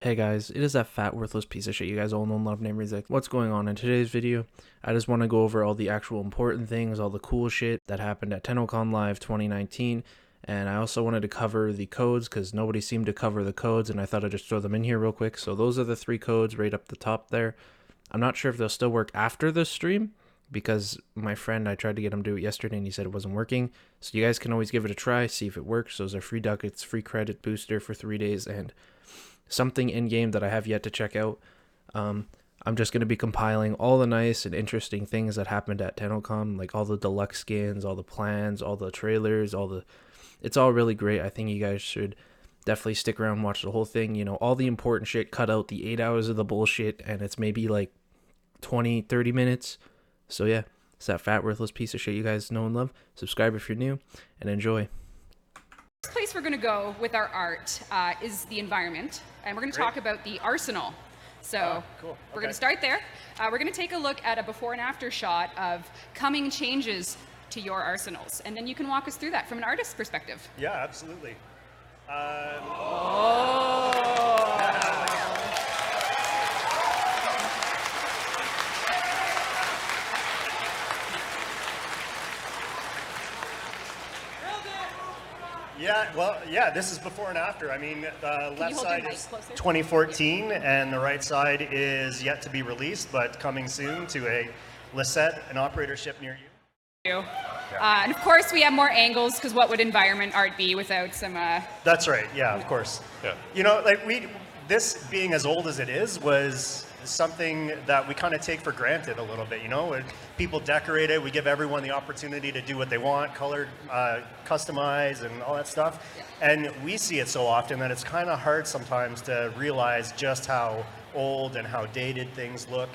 Hey guys, it is that fat worthless piece of shit you guys all know and love named Rizek. What's going on in today's video? I just want to go over all the actual important things, all the cool shit that happened at Tennocon Live 2019, and I also wanted to cover the codes because nobody seemed to cover the codes, and I thought I'd just throw them in here real quick. So those are the 3 codes right up the top there. I'm not sure if they'll still work after the stream because my friend, I tried to get him to do it yesterday and he said it wasn't working. So you guys can always give it a try, see if it works. Those are free ducats, free credit booster for 3 days, and something in-game that I have yet to check out. I'm just going to be compiling all the nice and interesting things that happened at Tennocon, like all the deluxe skins, all the plans, all the trailers, it's all really great. I think you guys should definitely stick around and watch the whole thing. You know, all the important shit, cut out the 8 hours of the bullshit, and it's maybe like 20-30 minutes. So yeah, it's that fat worthless piece of shit you guys know and love. Subscribe if you're new, and enjoy. First place we're going to go with our art is the environment, and we're going to talk about the arsenal. So cool. We're going to start there. We're going to take a look at a before and after shot of coming changes to your arsenals, and then you can walk us through that from an artist's perspective. Yeah, absolutely. Yeah, well, yeah, this is before and after. I mean, the left side is 2014, and the right side is yet to be released, but coming soon to a Lisette, an operatorship near you. And of course, we have more angles, because what would environment art be without some... That's right, yeah, of course. Yeah. You know, like this being as old as it is was something that we kind of take for granted a little bit, you know? When people decorate it, we give everyone the opportunity to do what they want, color, customize, and all that stuff. Yeah. And we see it so often that it's kind of hard sometimes to realize just how old and how dated things look.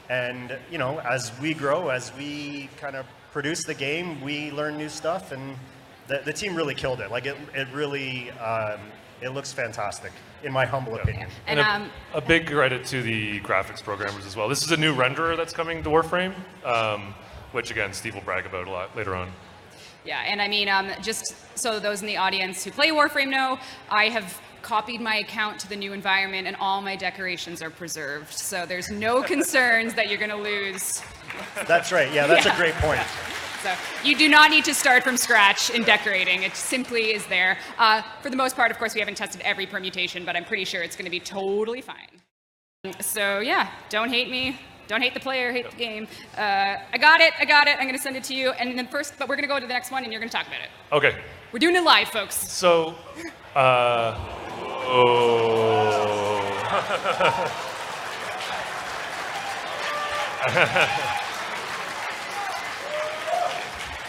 And, you know, as we grow, as we kind of produce the game, we learn new stuff, and the team really killed it. Like, it really, it looks fantastic, in my humble opinion. And a big credit to the graphics programmers as well. This is a new renderer that's coming to Warframe, which again, Steve will brag about a lot later on. Yeah, and I mean, just so those in the audience who play Warframe know, I have copied my account to the new environment, and all my decorations are preserved. So there's no concerns that you're going to lose. That's right. Yeah, that's a great point. So you do not need to start from scratch in decorating. It simply is there. For the most part, of course, we haven't tested every permutation, but I'm pretty sure it's going to be totally fine. So yeah, don't hate me. Don't hate the player, hate the game. I got it. I'm going to send it to you. And then first, but we're going to go to the next one, and you're going to talk about it. Okay. We're doing it live, folks. So,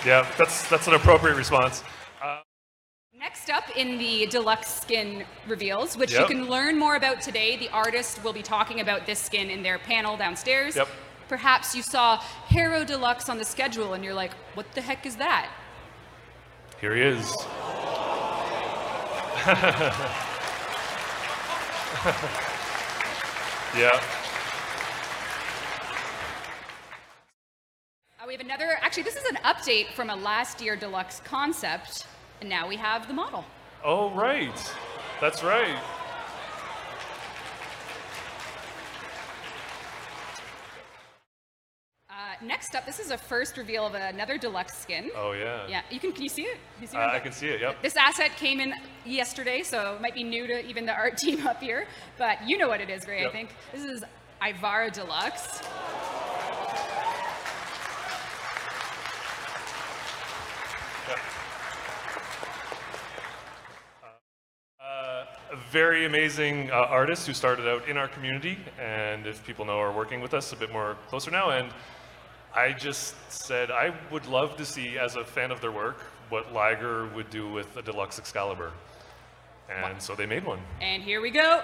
yeah, that's an appropriate response. Next up in the deluxe skin reveals, which you can learn more about today. The artist will be talking about this skin in their panel downstairs. Yep. Perhaps you saw Hero Deluxe on the schedule and you're like, what the heck is that? Here he is. Yeah. We have another, actually this is an update from a last year deluxe concept, and now we have the model. Oh, right. That's right. Next up, this is a first reveal of another deluxe skin. Oh, yeah. Yeah, can you see it? I can see it, yep. This asset came in yesterday, so it might be new to even the art team up here, but you know what it is, Ray, I think. This is NIVIRO Deluxe. A very amazing artist who started out in our community, and if people know are working with us a bit more closer now, and I just said I would love to see, as a fan of their work, what Liger would do with a deluxe Excalibur. And so they made one. And here we go.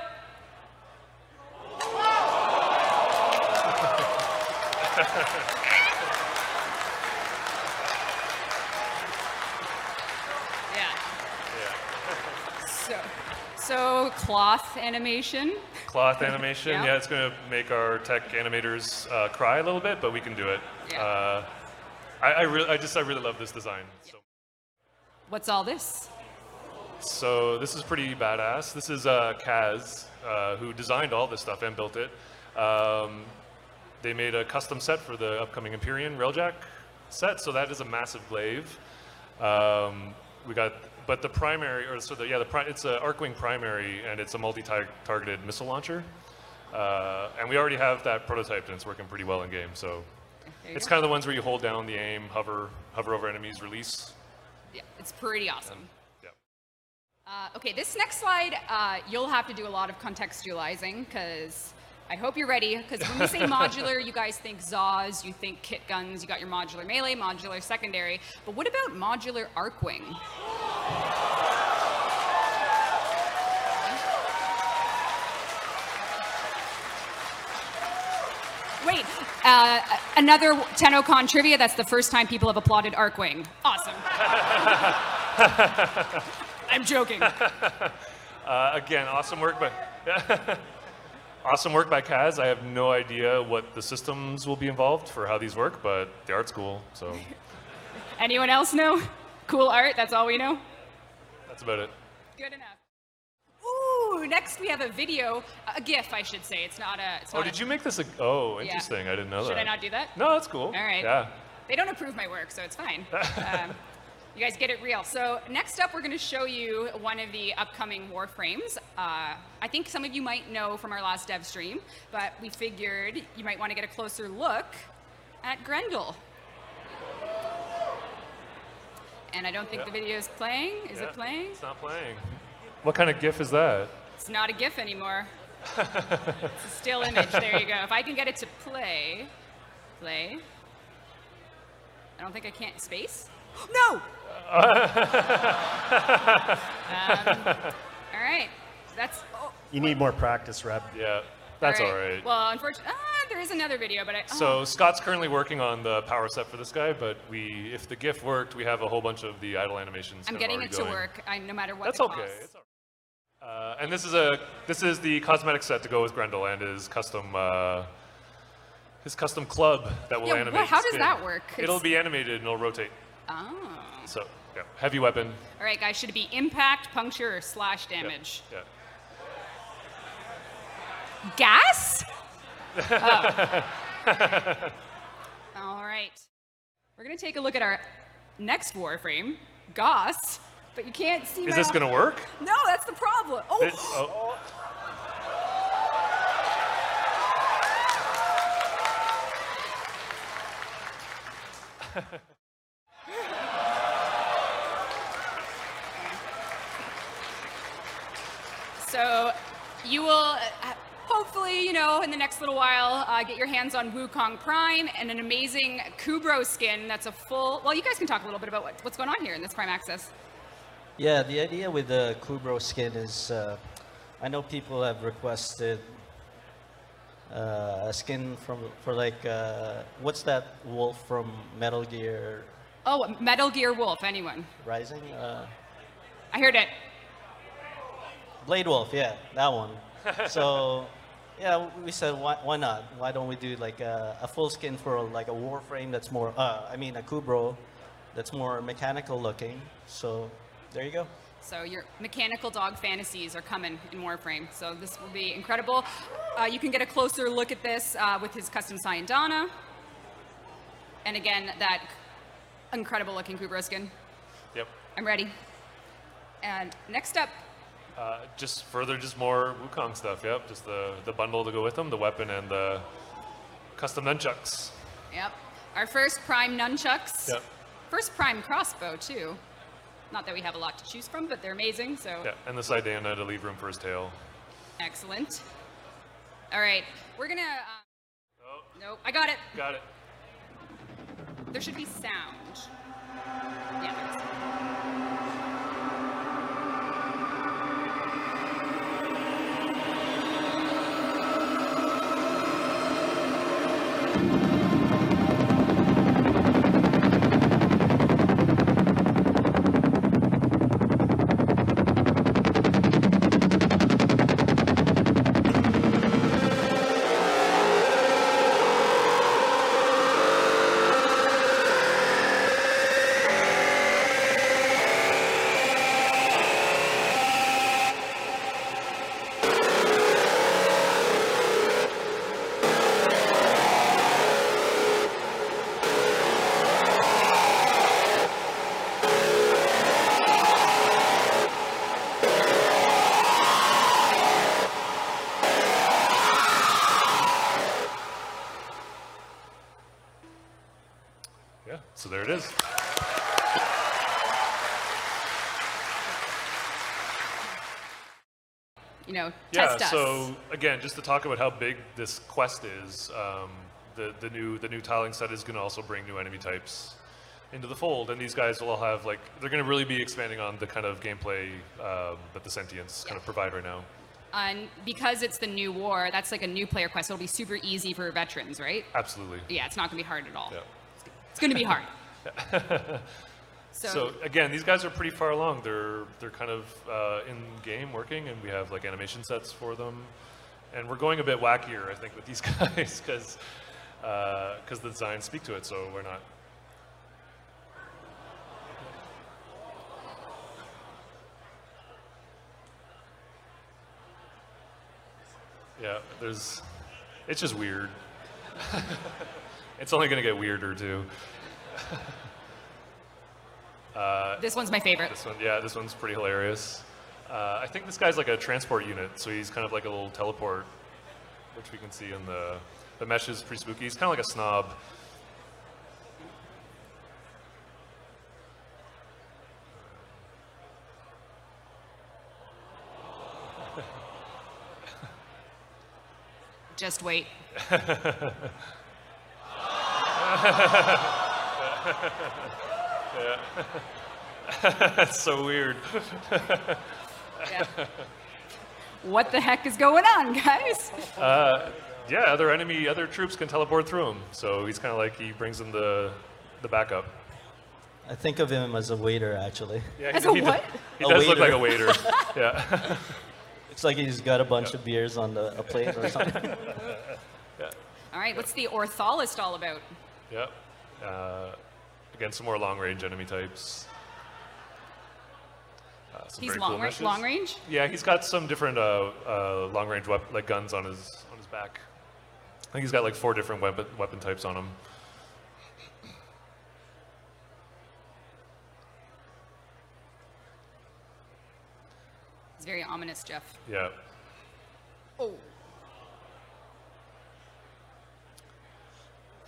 So cloth animation. Cloth animation, Yeah. yeah, it's going to make our tech animators cry a little bit, but we can do it. Yeah. I really love this design. So. What's all this? So this is pretty badass. This is Kaz, who designed all this stuff and built it. They made a custom set for the upcoming Empyrean Railjack set, so that is a massive glaive. But the primary, it's an Arcwing primary, and it's a multi-targeted missile launcher. And we already have that prototyped, and it's working pretty well in game. So it's kind of the ones where you hold down the aim, hover over enemies, release. Yeah, it's pretty awesome. Yeah. Okay, this next slide, you'll have to do a lot of contextualizing, because I hope you're ready, because when we say modular, you guys think Zaws, you think kit guns, you got your modular melee, modular secondary, but what about modular Arcwing? Wait, another Tennocon trivia, that's the first time people have applauded Arcwing. Awesome. I'm joking. Again, awesome work by awesome work by Kaz. I have no idea what the systems will be involved for how these work, but the art's cool, so. Anyone else know? Cool art, that's all we know? That's about it. Good enough. Ooh, next we have a video, a GIF, I should say. It's not a. Oh, did you make this a? Oh, interesting. Yeah. I didn't know that. Should I not do that? No, that's cool. All right. Yeah. They don't approve my work, so it's fine. You guys get it real. So next up, we're going to show you one of the upcoming Warframes. I think some of you might know from our last dev stream, but we figured you might want to get a closer look at Grendel. And I don't think the video is playing. Is it playing? It's not playing. What kind of GIF is that? It's not a GIF anymore. It's a still image. There you go. If I can get it to play. I don't think I can't. Space? No! All right. That's. Oh, You need more practice, Reb. Yeah, that's all right. Well, unfortunately, there is another video, but So Scott's currently working on the power set for this guy, but if the GIF worked, we have a whole bunch of the idle animations. I'm getting it to work. No matter what. That's the okay. cost. It's all right. And this is the cosmetic set to go with Grendel and his custom club that will animate. How does spin. that work? It'll be animated and it'll rotate. Oh. So yeah, heavy weapon. All right, guys. Should it be impact, puncture, or slash damage? Yeah. Gas? Oh. All right. We're going to take a look at our next Warframe, Goss, but you can't see Is this going to work? No, that's the problem. So you will hopefully, in the next little while, get your hands on Wukong Prime and an amazing Kubro skin that's a full. Well, you guys can talk a little bit about what's going on here in this Prime Access. Yeah, the idea with the Kubro skin is, I know people have requested a skin for like, what's that wolf from Metal Gear? Oh, Metal Gear Wolf, anyone? Rising? I heard it. Blade Wolf, yeah, that one. So, yeah, we said, why not? Why don't we do like a full skin for like a Warframe that's more, a Kubro that's more mechanical looking. So, there you go. So your mechanical dog fantasies are coming in Warframe. So this will be incredible. You can get a closer look at this with his custom Syandana. And again, that incredible looking Kubro skin. Yep. I'm ready. And next up. Just more Wukong stuff, yep. Just the bundle to go with them, the weapon and the custom nunchucks. Yep. Our first Prime nunchucks. Yep. First Prime crossbow, too. Not that we have a lot to choose from, but they're amazing, so. Yeah, and the Sidana to leave room for his tail. Excellent. All right, we're gonna. Nope, I got it. Got it. There should be sound. Yeah, there is. test us. So again, just to talk about how big this quest is, the new tiling set is going to also bring new enemy types into the fold, and these guys will all have they're going to really be expanding on the kind of gameplay that the Sentients kind of provide right now. And because it's the new war, that's like a new player quest. So it'll be super easy for veterans, right? Absolutely. Yeah, it's not going to be hard at all. Yeah. It's going to be hard. So again, these guys are pretty far along. They're kind of in game working, and we have animation sets for them. And we're going a bit wackier, I think, with these guys because the designs speak to it. So we're not. Yeah, it's just weird. It's only going to get weirder, too. This one's my favorite. This one's pretty hilarious. I think this guy's like a transport unit, so he's kind of like a little teleport, which we can see in the mesh is pretty spooky. He's kind of like a snob. Just wait. That's so weird. Yeah. What the heck is going on, guys? Other troops can teleport through him, so he's kind of he brings in the backup. I think of him as a waiter, actually. Yeah, As a what? He does look like a waiter. Yeah. It's like he's got a bunch of beers on a plate or something. Yeah. All right, what's the Ortholist all about? Yep. Again, some more long-range enemy types. Some He's very cool meshes. long range? Yeah, he's got some different long-range guns on his back. I think he's got 4 different weapon types on him. It's very ominous, Jeff. Yeah. Oh.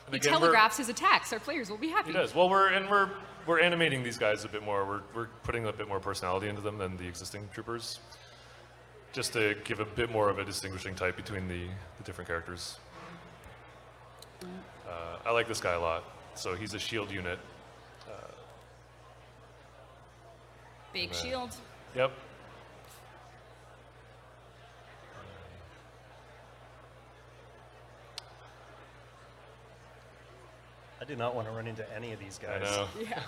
And He again, telegraphs his attacks. Our players will be happy. He does. Well, we're animating these guys a bit more. We're putting a bit more personality into them than the existing troopers, just to give a bit more of a distinguishing type between the different characters. I like this guy a lot. So he's a shield unit. Big shield. Yep. I do not want to run into any of these guys. I know. Yeah.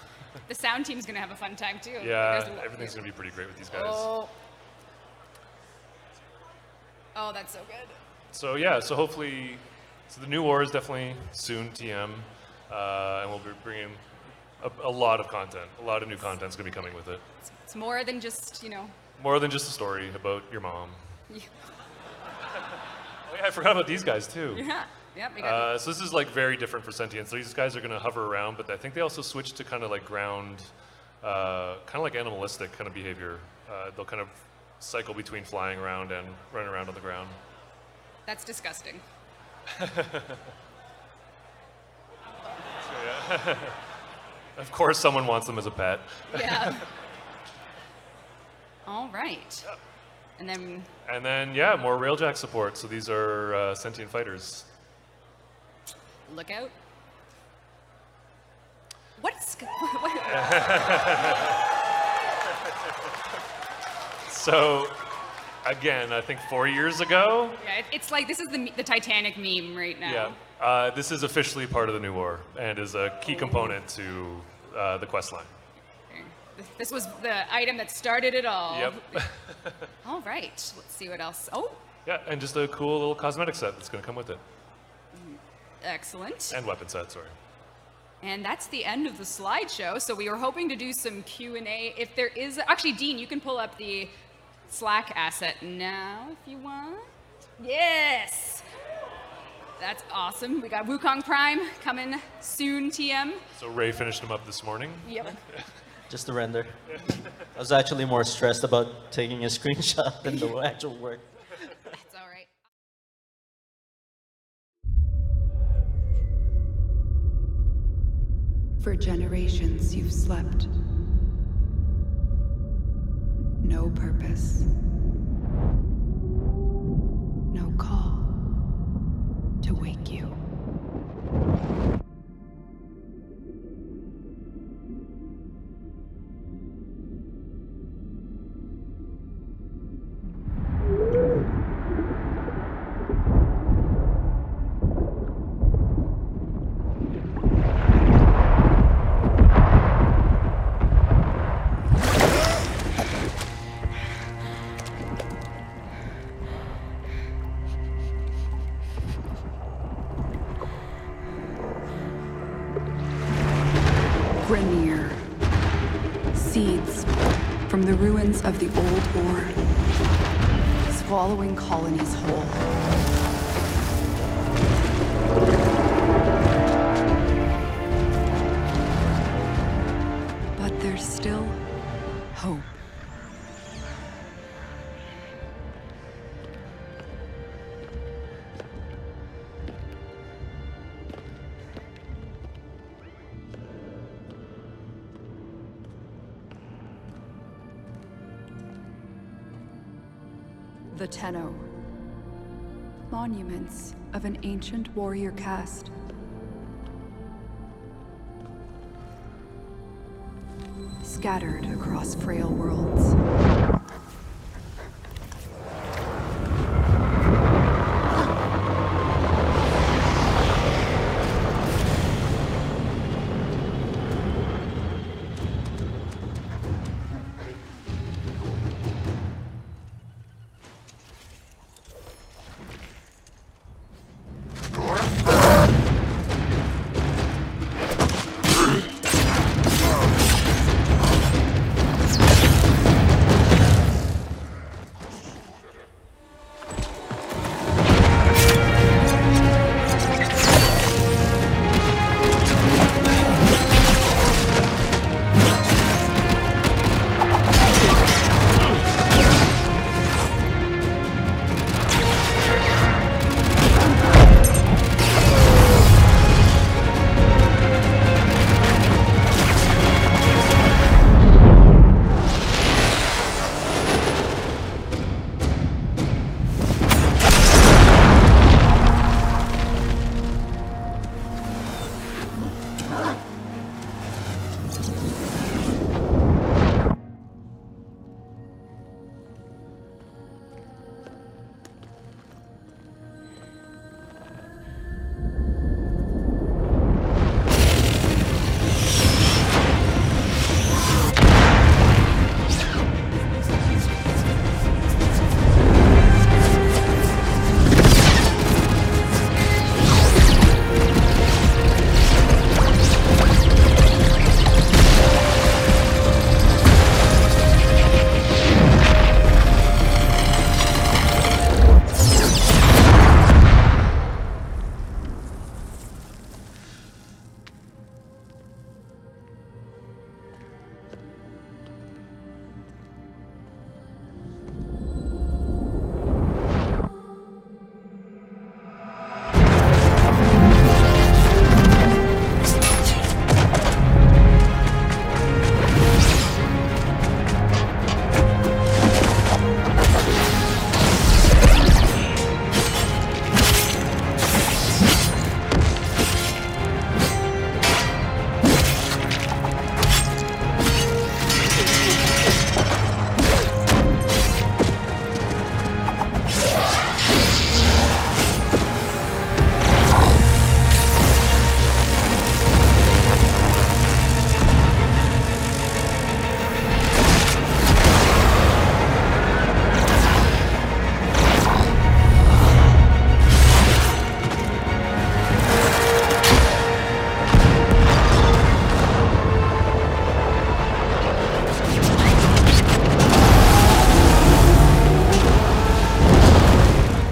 The sound team's going to have a fun time, too. Yeah, everything's going to be pretty great with these guys. Oh, that's so good. So yeah, so hopefully, the new war is definitely soon TM, and we'll be bringing a lot of content. A lot of new content's going to be coming with it. It's more than just, More than just a story about your mom. Yeah. Oh yeah, I forgot about these guys too. Yeah. Yep, we got So this is very different for Sentients. So these guys are going to hover around, but I think they also switch to kind of ground, kind of like animalistic kind of behavior. They'll kind of cycle between flying around and running around on the ground. That's disgusting. Of course, someone wants them as a pet. Yeah. All right. Yep. And then, yeah, more Railjack support. So these are sentient fighters. look out. What's... So, again, I think 4 years ago. Yeah, it's like this is the Titanic meme right now. Yeah, this is officially part of the new war and is a key component to the quest line. This was the item that started it all. Yep. All right, let's see what else. Oh, Yeah, and just a cool little cosmetic set that's going to come with it. excellent. And weapon set, sorry. And that's the end of the slideshow. So we were hoping to do some Q&A. If there is, actually, Dean, you can pull up the Slack asset now if you want. Yes! That's awesome. We got Wukong Prime coming soon, TM. So Ray finished them up this morning. Yep. Just the render. I was actually more stressed about taking a screenshot than the actual work. That's all right. For generations you've slept. No purpose. seeds from the ruins of the old war, swallowing colonies whole. But there's still hope. The Tenno, monuments of an ancient warrior caste. Scattered across frail worlds.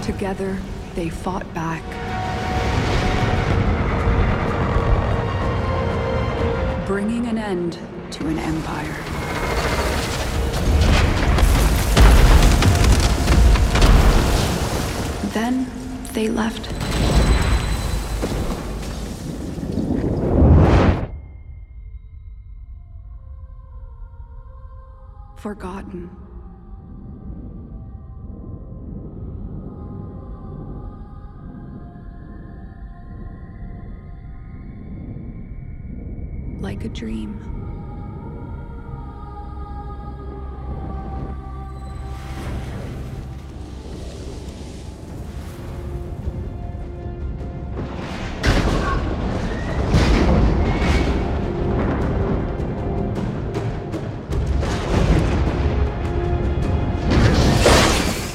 Together, they fought back. Bringing an end to an empire. Then, they left. Forgotten. Like a dream.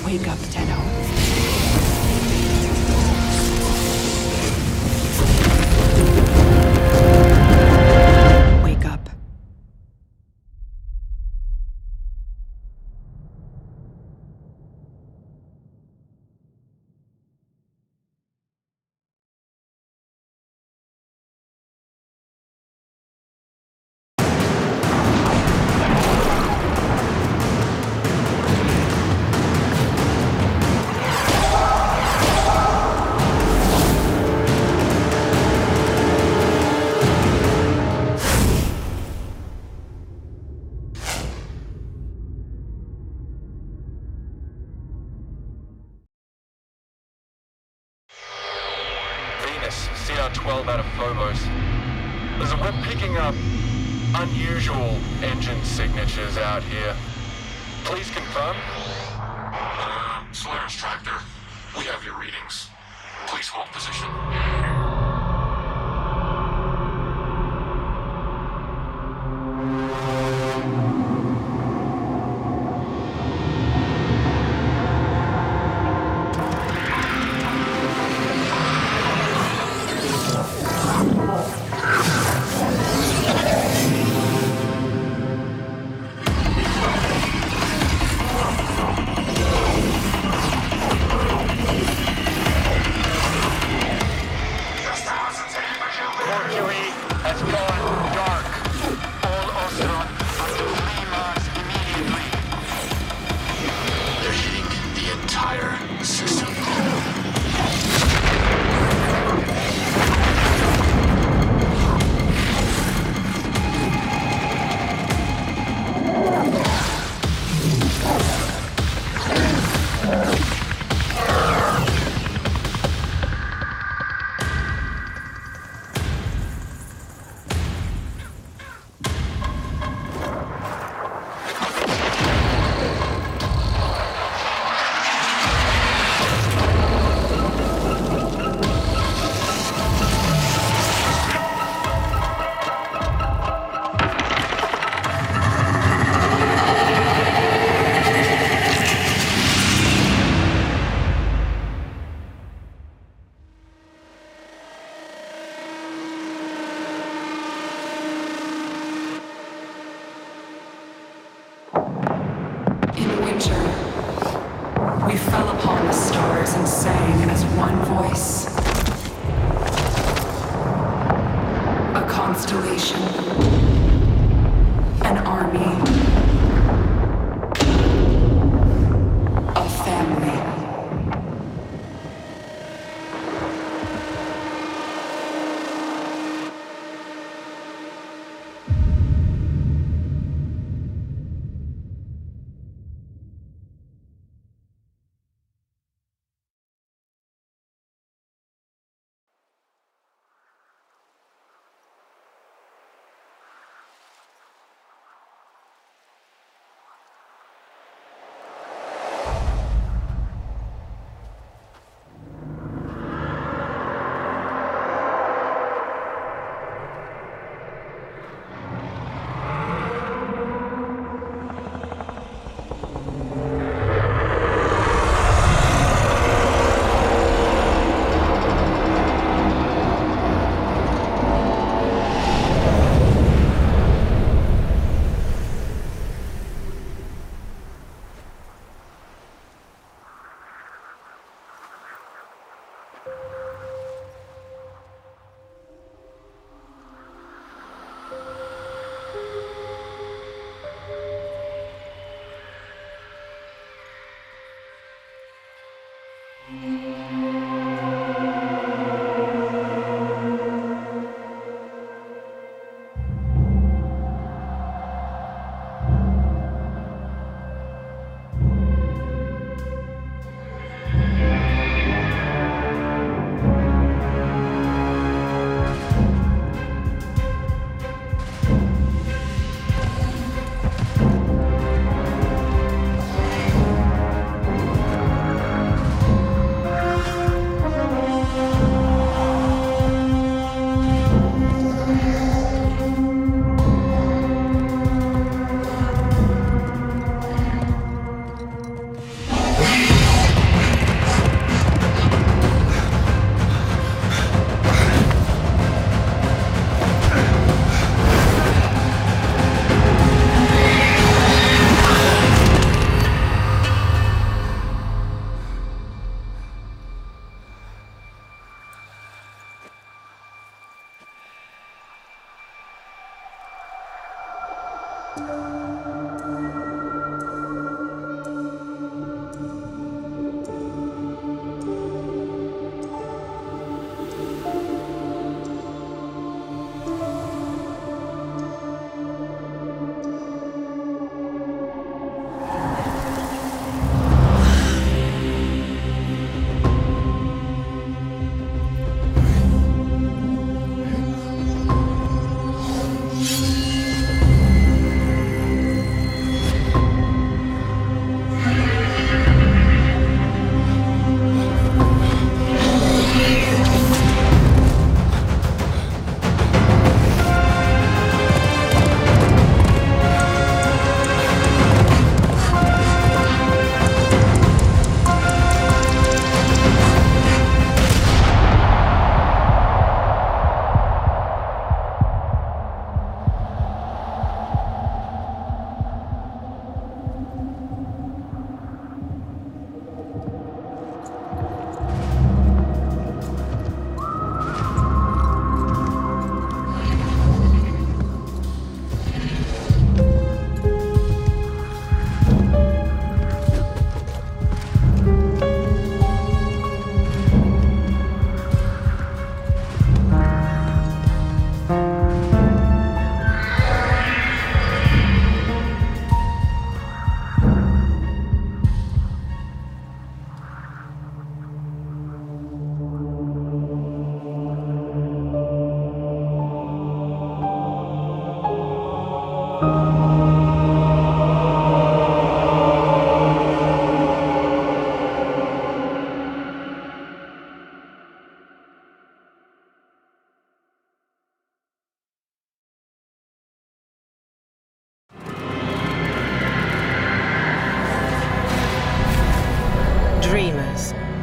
Wake up, Tenno. Wake up. CR12 out of Phobos. We're picking up unusual engine signatures out here. Please confirm. Solaris Tractor, we have your readings. Please hold position. We fell upon the stars and sang as one voice. A constellation. An army. A family.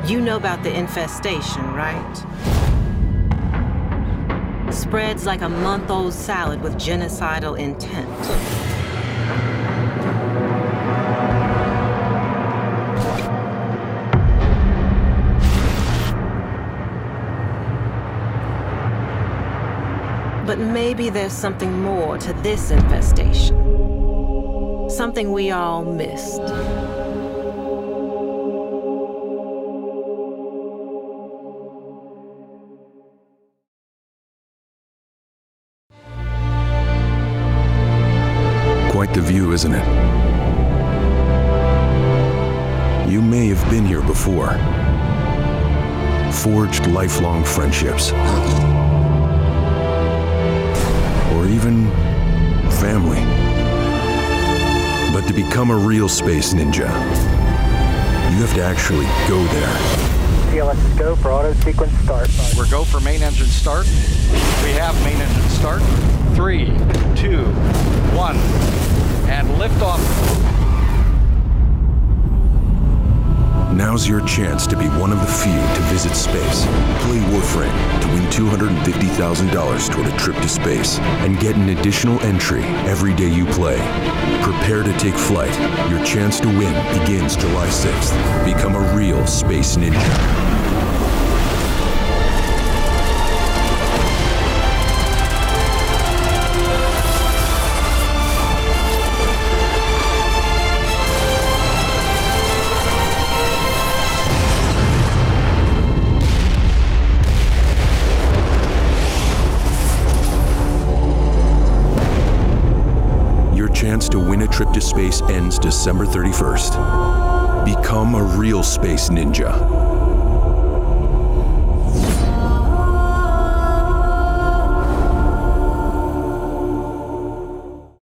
You know about the infestation, right? Spreads like a month-old salad with genocidal intent. But maybe there's something more to this infestation. Something we all missed. Quite the view, isn't it? You may have been here before. Forged lifelong friendships. Or even family. But to become a real space ninja, you have to actually go there. CLS is go for auto sequence start. We're go for main engine start. We have main engine start. 3, 2, 1, and liftoff. Now's your chance to be one of the few to visit space. Play Warframe to win $250,000 toward a trip to space and get an additional entry every day you play. Prepare to take flight. Your chance to win begins July 6th. Become a real space ninja. Chance to win a trip to space ends December 31st. Become a real space ninja.